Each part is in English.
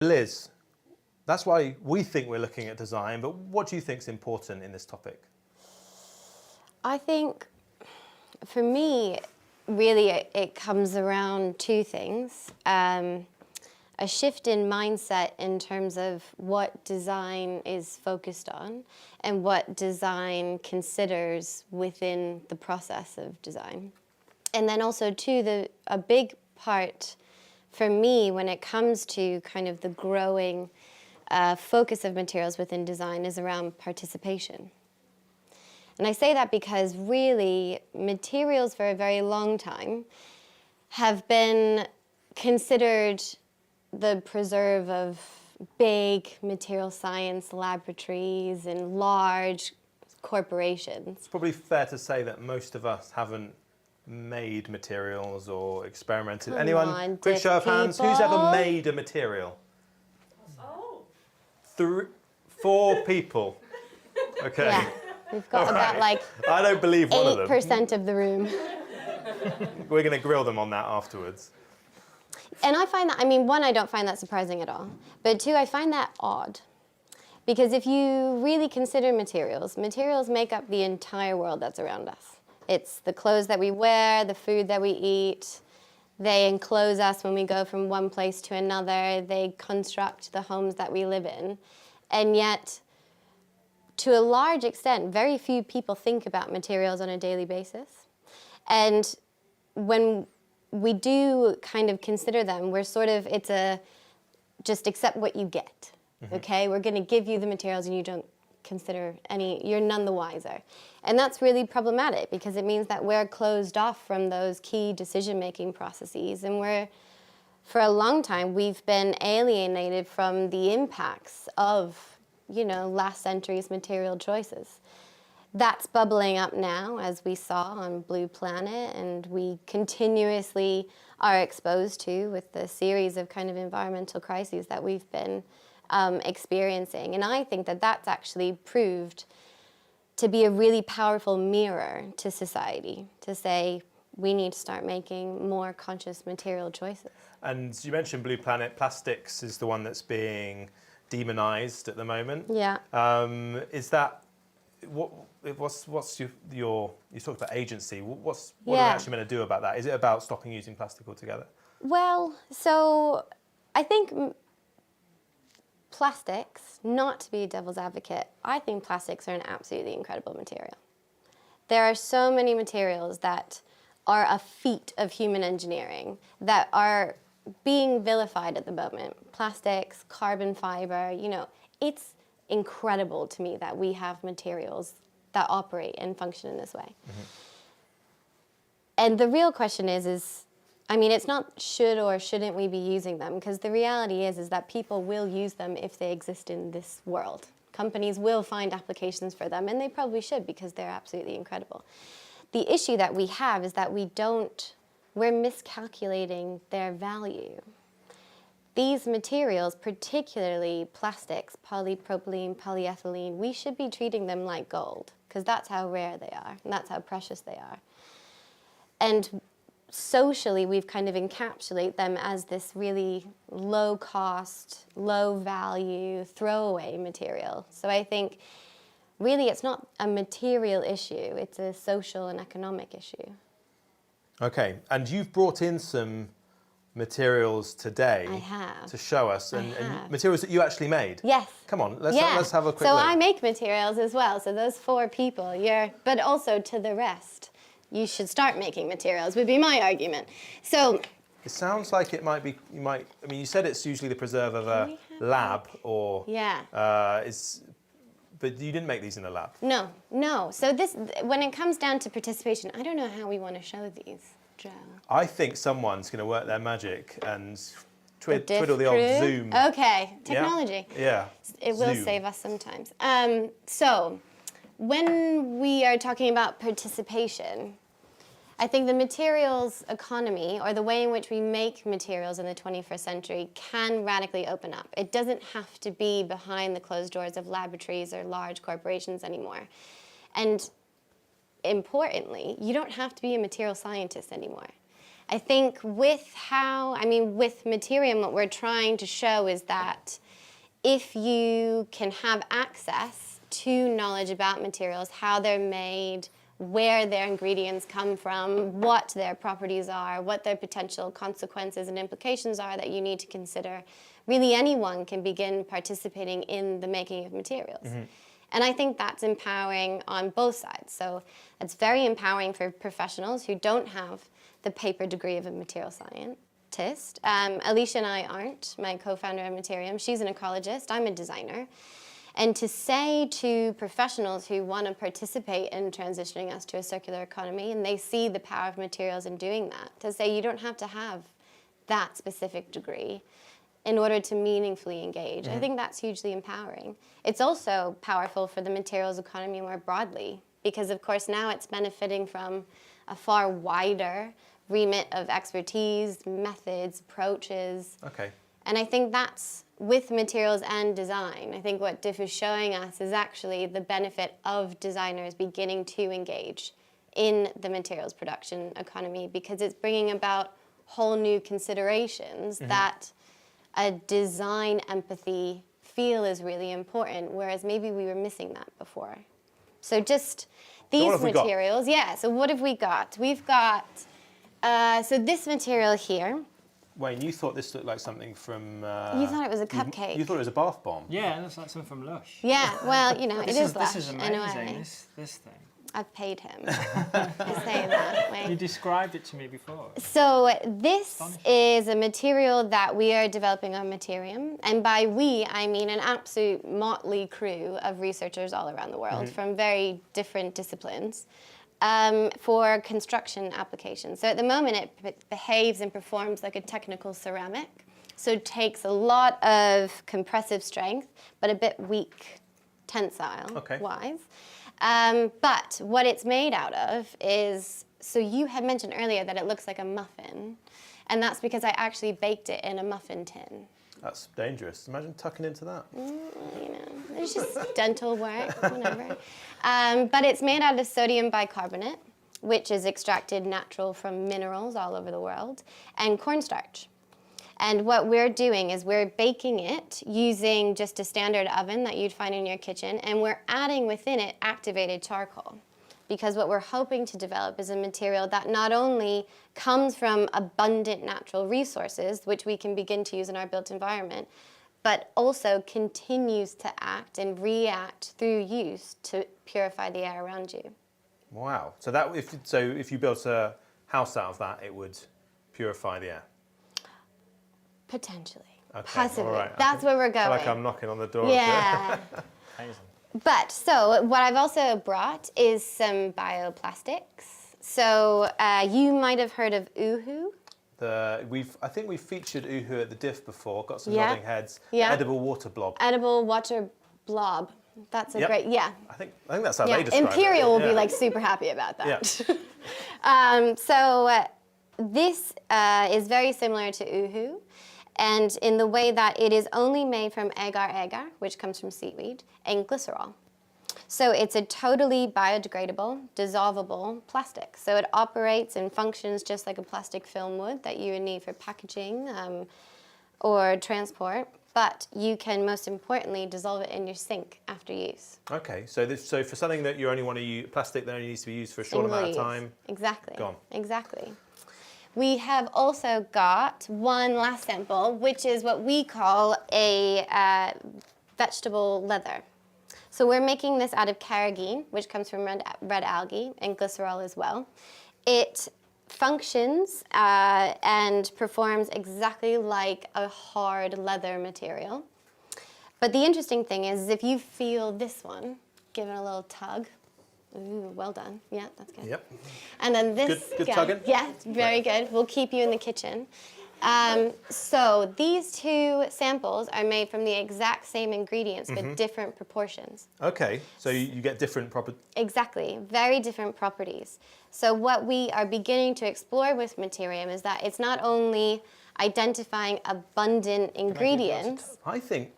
Liz, that's why we think we're looking at design, but what do you think is important in this topic? I think, for me, really it comes around two things. A shift in mindset in terms of what design is focused on and what design considers within the process of design. And then also, too, a big part for me when it comes to kind of the growing focus of materials within design is around participation. And I say that because really materials for a very long time have been considered the preserve of big material science laboratories and large corporations. It's probably fair to say that most of us haven't made materials or experimented. Come Anyone? on, Quick DIF show of hands. people. Who's ever made a material? Oh. 4 people. Okay. Yeah, we've got about like I don't believe one of them. 8% of the room. We're going to grill them on that afterwards. And I find that, I mean, one, I don't find that surprising at all. But two, I find that odd. Because if you really consider materials, materials make up the entire world that's around us. It's the clothes that we wear, the food that we eat. They enclose us when we go from one place to another. They construct the homes that we live in. And yet, to a large extent, very few people think about materials on a daily basis. And when we do kind of consider them, we're sort of, it's a, just accept what you get, okay? We're gonna give you the materials and you don't consider any, you're none the wiser. And that's really problematic because it means that we're closed off from those key decision-making processes, and for a long time, we've been alienated from the impacts of, you know, last century's material choices. That's bubbling up now, as we saw on Blue Planet, and we continuously are exposed to with the series of kind of environmental crises that we've been experiencing. And I think that that's actually proved to be a really powerful mirror to society, to say we need to start making more conscious material choices. And you mentioned Blue Planet. Plastics is the one that's being demonized at the moment. Yeah. Is that, what's your you talked about agency. What are we Yeah. actually meant to do about that? Is it about stopping using plastic altogether? Well, so I think plastics, not to be a devil's advocate, I think plastics are an absolutely incredible material. There are so many materials that are a feat of human engineering that are being vilified at the moment. Plastics, carbon fiber, you know, it's incredible to me that we have materials that operate and function in this way. And the real question is, I mean, it's not should or shouldn't we be using them, because the reality is that people will use them if they exist in this world. Companies will find applications for them, and they probably should because they're absolutely incredible. The issue that we have is that we're miscalculating their value. These materials, particularly plastics, polypropylene, polyethylene, we should be treating them like gold, because that's how rare they are, and that's how precious they are. And socially, we've kind of encapsulated them as this really low-cost, low-value, throwaway material. So I think, really, it's not a material issue, it's a social and economic issue. Okay, and you've brought in some materials today I have. to show us, and have. materials that you actually made. Yes. Come on, let's have a quick so look. I make materials as well, so those 4 people, but also to the rest, you should start making materials, would be my argument. So it sounds like it might be, I mean, you said it's usually the preserve of a lab or, yeah. but you didn't make these in a lab. No. So when it comes down to participation, I don't know how we want to show these, Joe. I think someone's going to work their magic and twiddle the crew? old Zoom. Okay, technology. Yeah. It will Zoom. save us sometimes. So when we are talking about participation, I think the materials economy, or the way in which we make materials in the 21st century, can radically open up. It doesn't have to be behind the closed doors of laboratories or large corporations anymore. And importantly, you don't have to be a material scientist anymore. I think with Materiom, what we're trying to show is that if you can have access to knowledge about materials, how they're made, where their ingredients come from, what their properties are, what their potential consequences and implications are that you need to consider, really anyone can begin participating in the making of materials. And I think that's empowering on both sides. So it's very empowering for professionals who don't have the paper degree of a material scientist. Alicia and I aren't, my co-founder of Materiom. She's an ecologist, I'm a designer. And to say to professionals who want to participate in transitioning us to a circular economy, and they see the power of materials in doing that, to say you don't have to have that specific degree in order to meaningfully engage. I think that's hugely empowering. It's also powerful for the materials economy more broadly, because of course now it's benefiting from a far wider remit of expertise, methods, approaches. Okay. And I think that's with materials and design. I think what DIF is showing us is actually the benefit of designers beginning to engage in the materials production economy, because it's bringing about whole new considerations that a design empathy feel is really important, whereas maybe we were missing that before. So just these materials, so what have we got? We've got, so this material here. Wayne, you thought this looked like something from... you thought it was a cupcake. You thought it was a bath bomb. Yeah, it looks like something from Lush. Yeah, well, you know, it is Lush. This is in a amazing, way. this thing. I've paid him to say that. Wayne. You described it to me before. So this is a material that we are developing on Materiom. And by we, I mean an absolute motley crew of researchers all around the world from very different disciplines. For construction applications. So at the moment it behaves and performs like a technical ceramic. So it takes a lot of compressive strength, but a bit weak tensile-wise. But what it's made out of is, so you had mentioned earlier that it looks like a muffin, and that's because I actually baked it in a muffin tin. That's dangerous. Imagine tucking into that. You know, it's just dental work, whatever. But it's made out of sodium bicarbonate, which is extracted natural from minerals all over the world, and cornstarch. And what we're doing is we're baking it using just a standard oven that you'd find in your kitchen, and we're adding within it activated charcoal. Because what we're hoping to develop is a material that not only comes from abundant natural resources, which we can begin to use in our built environment, but also continues to act and react through use to purify the air around you. Wow. So that if you built a house out of that, it would purify the air? Potentially. Okay, possibly. all right. That's where we're going. I feel like I'm knocking on the door. Yeah. Amazing. But so what I've also brought is some bioplastics. So you might have heard of Uhu. I think we've featured Uhu at the DIF before. Got some nodding heads. Yeah. Edible water blob. Edible water blob. That's a great, I think that's how they describe it. Imperial will be like super happy about that. Yeah. This is very similar to Uhu, and in the way that it is only made from agar-agar, which comes from seaweed, and glycerol. So it's a totally biodegradable, dissolvable plastic. So it operates and functions just like a plastic film would that you would need for packaging or transport, but you can most importantly dissolve it in your sink after use. Okay, so for something that you only want to use, plastic that only needs to be used for a short amount of time. Exactly. Gone. Exactly. We have also got one last sample, which is what we call a vegetable leather. So we're making this out of carrageenan, which comes from red algae, and glycerol as well. It functions and performs exactly like a hard leather material. But the interesting thing is if you feel this one, give it a little tug. Ooh, well done. Yeah, that's good. Yep. And then this good guy. tugging. Yeah, very good. We'll keep you in the kitchen. So these two samples are made from the exact same ingredients, but different proportions. Okay, so you get different properties. Exactly, very different properties. So what we are beginning to explore with Materiom is that it's not only identifying abundant ingredients. I think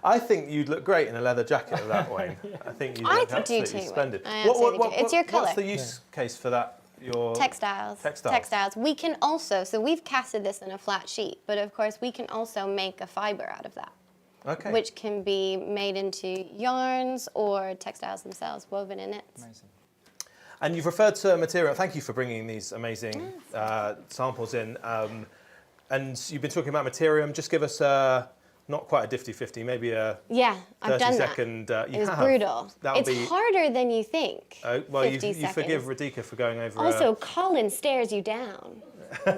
I think you'd look great in a leather jacket of that, Wayne. I think you'd I look do absolutely too, splendid. I absolutely do. It's your What's colour. the use case for that? Your Textiles. Textiles. We can also, so we've casted this in a flat sheet, but of course we can also make a fibre out of that. Okay. Which can be made into yarns or textiles themselves, woven in it. Amazing. And you've referred to Materiom. Thank you for bringing these amazing samples in. And you've been talking about Materiom. Just give us not quite a DIF-50, maybe a Yeah, I've done 30-second. that. It was brutal. It's harder than you think. Well, you 50 seconds. forgive Radhika for going over. Also, Colin stares you down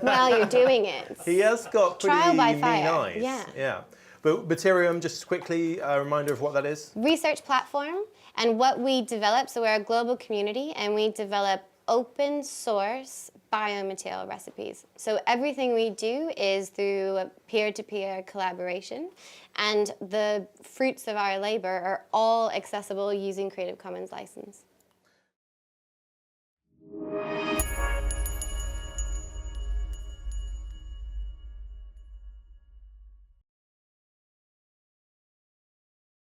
while you're doing it. He has got pretty Trial by mean fire. eyes. Yeah. Yeah. But Materiom, just quickly, a reminder of what that is. Research platform, and what we develop, so we're a global community, and we develop open source biomaterial recipes. So everything we do is through a peer-to-peer collaboration, and the fruits of our labor are all accessible using Creative Commons license.